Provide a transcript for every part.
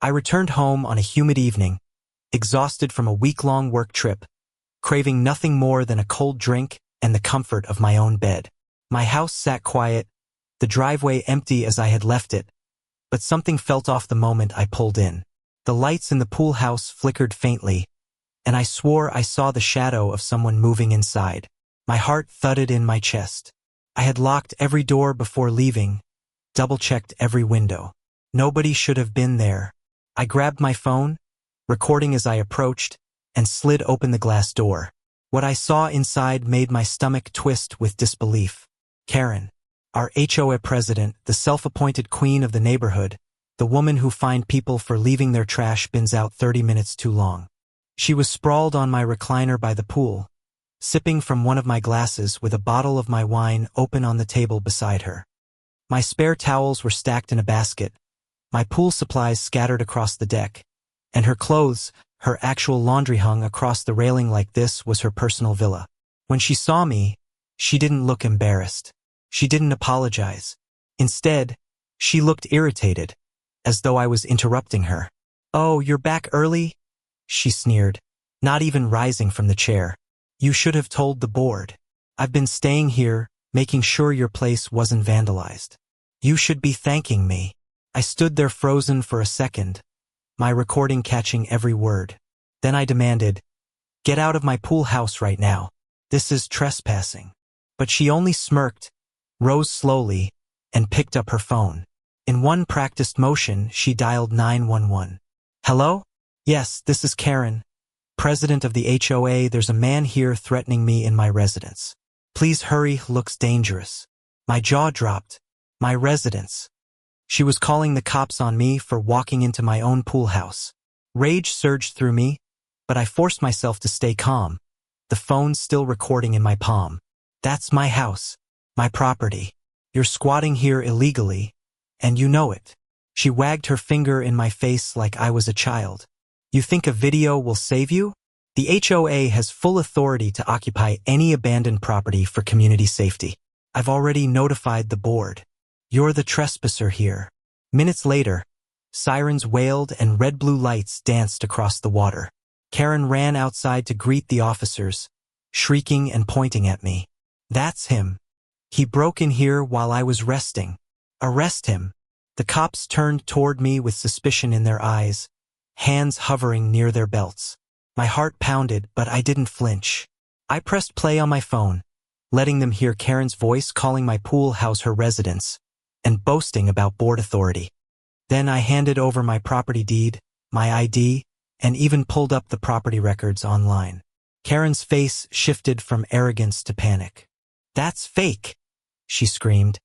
I returned home on a humid evening, exhausted from a week-long work trip, craving nothing more than a cold drink and the comfort of my own bed. My house sat quiet, the driveway empty as I had left it, but something felt off the moment I pulled in. The lights in the pool house flickered faintly, and I swore I saw the shadow of someone moving inside. My heart thudded in my chest. I had locked every door before leaving, double-checked every window. Nobody should have been there. I grabbed my phone, recording as I approached, and slid open the glass door. What I saw inside made my stomach twist with disbelief. Karen, our HOA president, the self-appointed queen of the neighborhood, the woman who fined people for leaving their trash bins out 30 minutes too long. She was sprawled on my recliner by the pool, sipping from one of my glasses with a bottle of my wine open on the table beside her. My spare towels were stacked in a basket, my pool supplies scattered across the deck, and her clothes, her actual laundry hung across the railing like this was her personal villa. When she saw me, she didn't look embarrassed. She didn't apologize. Instead, she looked irritated, as though I was interrupting her. "Oh, you're back early?" she sneered, not even rising from the chair. "You should have told the board. I've been staying here, making sure your place wasn't vandalized. You should be thanking me." I stood there frozen for a second, my recording catching every word. Then I demanded, "Get out of my pool house right now. This is trespassing." But she only smirked, rose slowly, and picked up her phone. In one practiced motion, she dialed 911. "Hello? Yes, this is Karen, president of the HOA. There's a man here threatening me in my residence. Please hurry, looks dangerous." My jaw dropped. My residence. She was calling the cops on me for walking into my own pool house. Rage surged through me, but I forced myself to stay calm, the phone still recording in my palm. "That's my house, my property. You're squatting here illegally, and you know it." She wagged her finger in my face like I was a child. "You think a video will save you? The HOA has full authority to occupy any abandoned property for community safety. I've already notified the board. You're the trespasser here." Minutes later, sirens wailed and red-blue lights danced across the water. Karen ran outside to greet the officers, shrieking and pointing at me. "That's him. He broke in here while I was resting. Arrest him." The cops turned toward me with suspicion in their eyes, hands hovering near their belts. My heart pounded, but I didn't flinch. I pressed play on my phone, letting them hear Karen's voice calling my pool house her residence, and boasting about board authority. Then I handed over my property deed, my ID, and even pulled up the property records online. Karen's face shifted from arrogance to panic. "That's fake," she screamed.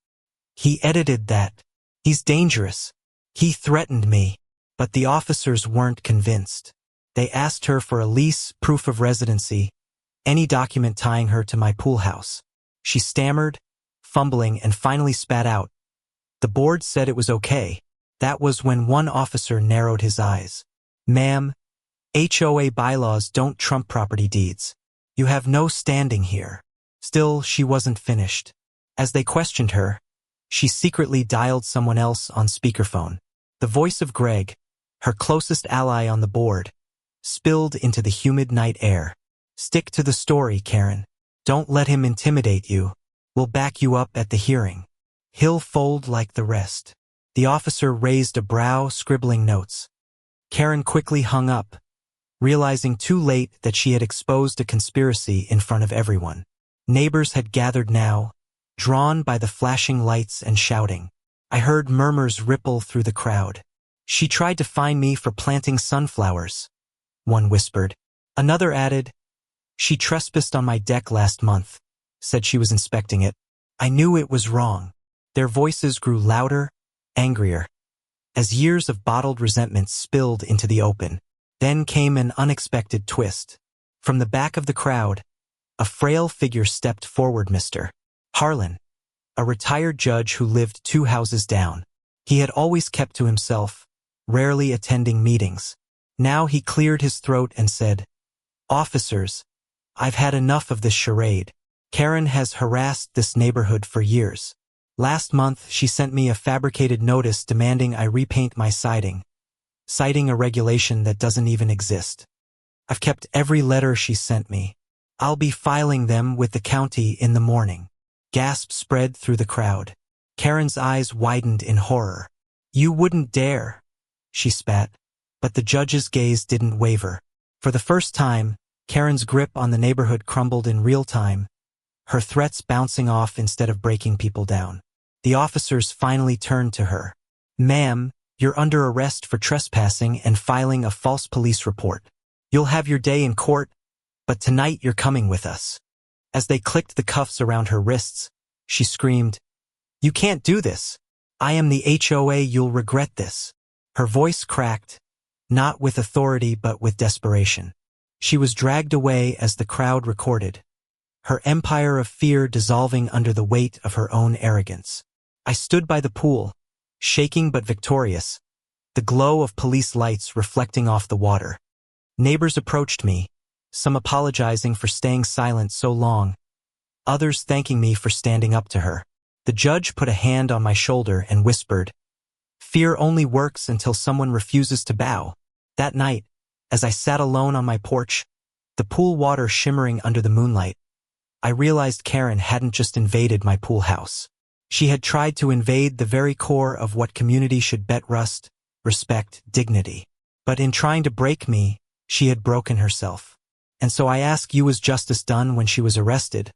"He edited that. He's dangerous. He threatened me." But the officers weren't convinced. They asked her for a lease, proof of residency, any document tying her to my pool house. She stammered, fumbling, and finally spat out, "The board said it was okay." That was when one officer narrowed his eyes. "Ma'am, HOA bylaws don't trump property deeds. You have no standing here." Still, she wasn't finished. As they questioned her, she secretly dialed someone else on speakerphone. The voice of Greg, her closest ally on the board, spilled into the humid night air. "Stick to the story, Karen. Don't let him intimidate you. We'll back you up at the hearing. He'll fold like the rest." The officer raised a brow, scribbling notes. Karen quickly hung up, realizing too late that she had exposed a conspiracy in front of everyone. Neighbors had gathered now, drawn by the flashing lights and shouting. I heard murmurs ripple through the crowd. "She tried to fine me for planting sunflowers," one whispered. Another added, "She trespassed on my deck last month, said she was inspecting it. I knew it was wrong." Their voices grew louder, angrier, as years of bottled resentment spilled into the open. Then came an unexpected twist. From the back of the crowd, a frail figure stepped forward. Mr. Harlan, a retired judge who lived 2 houses down. He had always kept to himself, rarely attending meetings. Now he cleared his throat and said, "Officers, I've had enough of this charade. Karen has harassed this neighborhood for years. Last month, she sent me a fabricated notice demanding I repaint my siding, citing a regulation that doesn't even exist. I've kept every letter she sent me. I'll be filing them with the county in the morning. Gasps spread through the crowd. Karen's eyes widened in horror. You wouldn't dare, she spat, but the judge's gaze didn't waver. For the first time, Karen's grip on the neighborhood crumbled in real time, her threats bouncing off instead of breaking people down. The officers finally turned to her. Ma'am, you're under arrest for trespassing and filing a false police report. You'll have your day in court, but tonight you're coming with us. As they clicked the cuffs around her wrists, she screamed, You can't do this. I am the HOA, you'll regret this. Her voice cracked, not with authority but with desperation. She was dragged away as the crowd recorded, her empire of fear dissolving under the weight of her own arrogance. I stood by the pool, shaking but victorious, the glow of police lights reflecting off the water. Neighbors approached me, some apologizing for staying silent so long, others thanking me for standing up to her. The judge put a hand on my shoulder and whispered, Fear only works until someone refuses to bow. That night, as I sat alone on my porch, the pool water shimmering under the moonlight, I realized Karen hadn't just invaded my pool house. She had tried to invade the very core of what community should bet rust, respect, dignity. But in trying to break me, she had broken herself. And so I ask you, was justice done when she was arrested?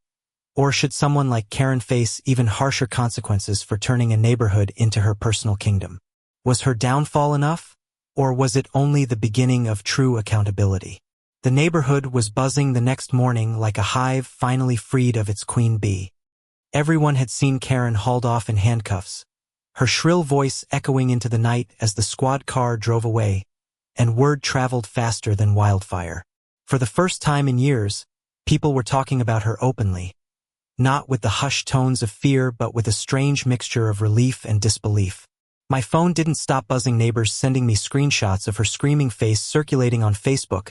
Or should someone like Karen face even harsher consequences for turning a neighborhood into her personal kingdom? Was her downfall enough? Or was it only the beginning of true accountability? The neighborhood was buzzing the next morning like a hive finally freed of its queen bee. Everyone had seen Karen hauled off in handcuffs, her shrill voice echoing into the night as the squad car drove away, and word traveled faster than wildfire. For the first time in years, people were talking about her openly, not with the hushed tones of fear but with a strange mixture of relief and disbelief. My phone didn't stop buzzing, neighbors sending me screenshots of her screaming face circulating on Facebook,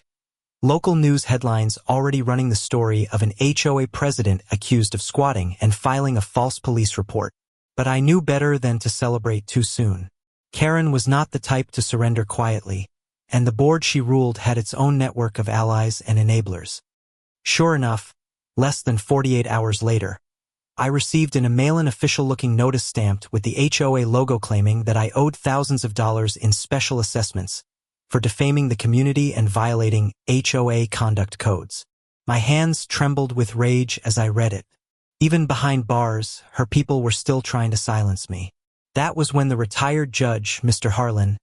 local news headlines already running the story of an HOA president accused of squatting and filing a false police report. But I knew better than to celebrate too soon. Karen was not the type to surrender quietly, and the board she ruled had its own network of allies and enablers. Sure enough, less than 48 hours later, I received an mail-in official-looking notice stamped with the HOA logo claiming that I owed thousands of dollars in special assessments for defaming the community and violating HOA conduct codes. My hands trembled with rage as I read it. Even behind bars, her people were still trying to silence me. That was when the retired judge, Mr. Harlan,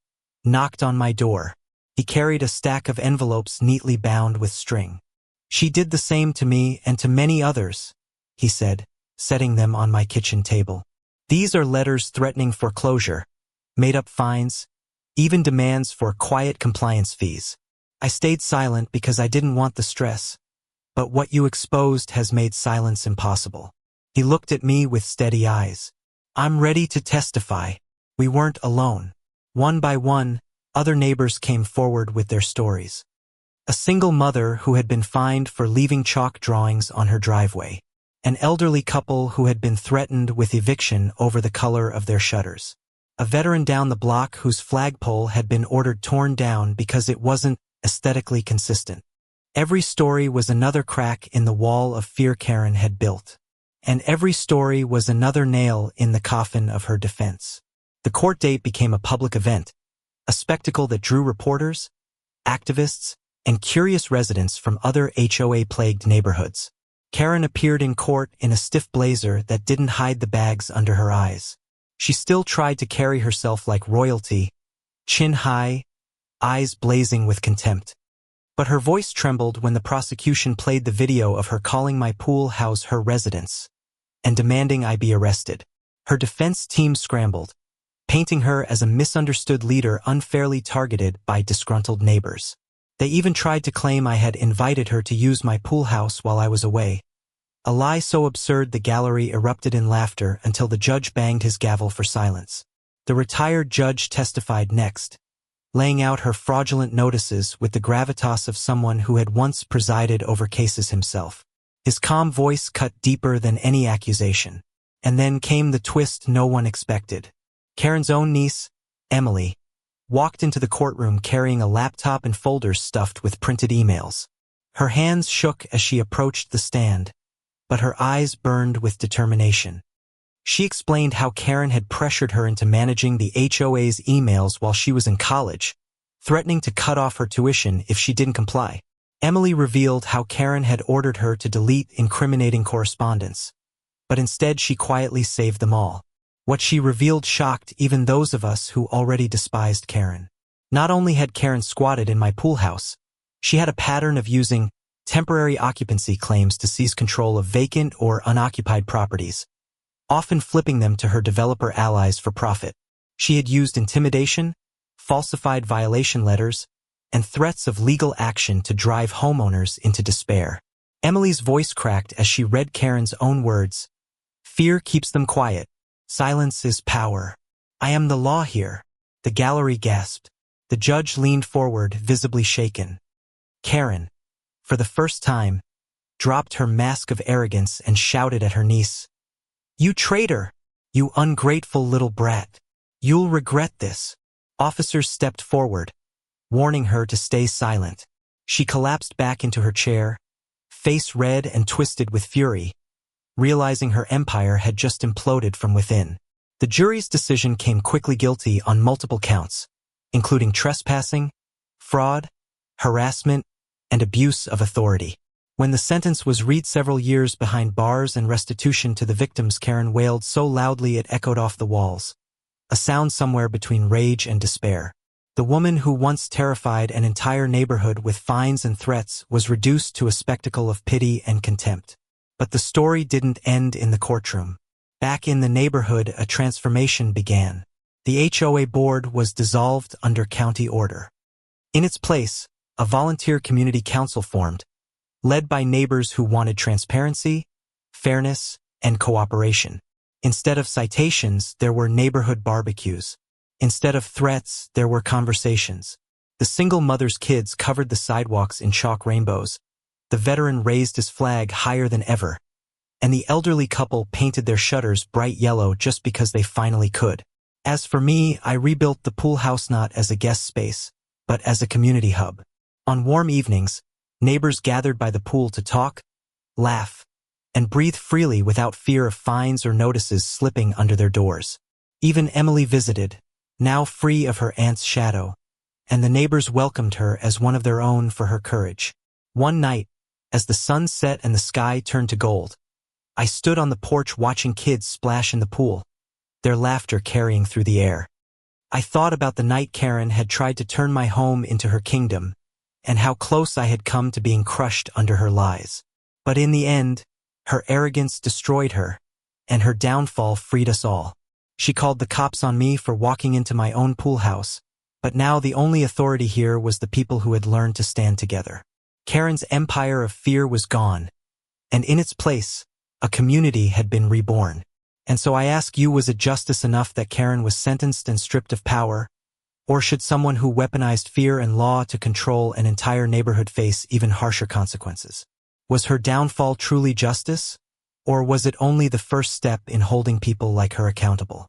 knocked on my door. He carried a stack of envelopes neatly bound with string. She did the same to me and to many others, he said, setting them on my kitchen table. These are letters threatening foreclosure, made-up fines, even demands for quiet compliance fees. I stayed silent because I didn't want the stress, but what you exposed has made silence impossible. He looked at me with steady eyes. I'm ready to testify. We weren't alone. One by one, other neighbors came forward with their stories. A single mother who had been fined for leaving chalk drawings on her driveway. An elderly couple who had been threatened with eviction over the color of their shutters. A veteran down the block whose flagpole had been ordered torn down because it wasn't aesthetically consistent. Every story was another crack in the wall of fear Karen had built. And every story was another nail in the coffin of her defense. The court date became a public event, a spectacle that drew reporters, activists, and curious residents from other HOA-plagued neighborhoods. Karen appeared in court in a stiff blazer that didn't hide the bags under her eyes. She still tried to carry herself like royalty, chin high, eyes blazing with contempt. But her voice trembled when the prosecution played the video of her calling my pool house her residence and demanding I be arrested. Her defense team scrambled, painting her as a misunderstood leader unfairly targeted by disgruntled neighbors. They even tried to claim I had invited her to use my pool house while I was away. A lie so absurd the gallery erupted in laughter until the judge banged his gavel for silence. The retired judge testified next, laying out her fraudulent notices with the gravitas of someone who had once presided over cases himself. His calm voice cut deeper than any accusation. And then came the twist no one expected. Karen's own niece, Emily, walked into the courtroom carrying a laptop and folders stuffed with printed emails. Her hands shook as she approached the stand, but her eyes burned with determination. She explained how Karen had pressured her into managing the HOA's emails while she was in college, threatening to cut off her tuition if she didn't comply. Emily revealed how Karen had ordered her to delete incriminating correspondence, but instead she quietly saved them all. What she revealed shocked even those of us who already despised Karen. Not only had Karen squatted in my pool house, she had a pattern of using temporary occupancy claims to seize control of vacant or unoccupied properties, often flipping them to her developer allies for profit. She had used intimidation, falsified violation letters, and threats of legal action to drive homeowners into despair. Emily's voice cracked as she read Karen's own words. "Fear keeps them quiet. Silence is power. I am the law here." The gallery gasped. The judge leaned forward, visibly shaken. Karen, for the first time, dropped her mask of arrogance and shouted at her niece, "You traitor! You ungrateful little brat! You'll regret this." Officers stepped forward, warning her to stay silent. She collapsed back into her chair, face red and twisted with fury, realizing her empire had just imploded from within. The jury's decision came quickly guilty on multiple counts, including trespassing, fraud, harassment, and abuse of authority. When the sentence was read, several years behind bars and restitution to the victims, Karen wailed so loudly it echoed off the walls, a sound somewhere between rage and despair. The woman who once terrified an entire neighborhood with fines and threats was reduced to a spectacle of pity and contempt. But the story didn't end in the courtroom. Back in the neighborhood, a transformation began. The HOA board was dissolved under county order. In its place, a volunteer community council formed, led by neighbors who wanted transparency, fairness, and cooperation. Instead of citations, there were neighborhood barbecues. Instead of threats, there were conversations. The single mother's kids covered the sidewalks in chalk rainbows. The veteran raised his flag higher than ever, and the elderly couple painted their shutters bright yellow just because they finally could. As for me, I rebuilt the pool house not as a guest space, but as a community hub. On warm evenings, neighbors gathered by the pool to talk, laugh, and breathe freely without fear of fines or notices slipping under their doors. Even Emily visited, now free of her aunt's shadow, and the neighbors welcomed her as one of their own for her courage. One night, as the sun set and the sky turned to gold, I stood on the porch watching kids splash in the pool, their laughter carrying through the air. I thought about the night Karen had tried to turn my home into her kingdom, and how close I had come to being crushed under her lies. But in the end, her arrogance destroyed her, and her downfall freed us all. She called the cops on me for walking into my own pool house, but now the only authority here was the people who had learned to stand together. Karen's empire of fear was gone, and in its place, a community had been reborn. And so I ask you, was it justice enough that Karen was sentenced and stripped of power? Or should someone who weaponized fear and law to control an entire neighborhood face even harsher consequences? Was her downfall truly justice? Or was it only the first step in holding people like her accountable?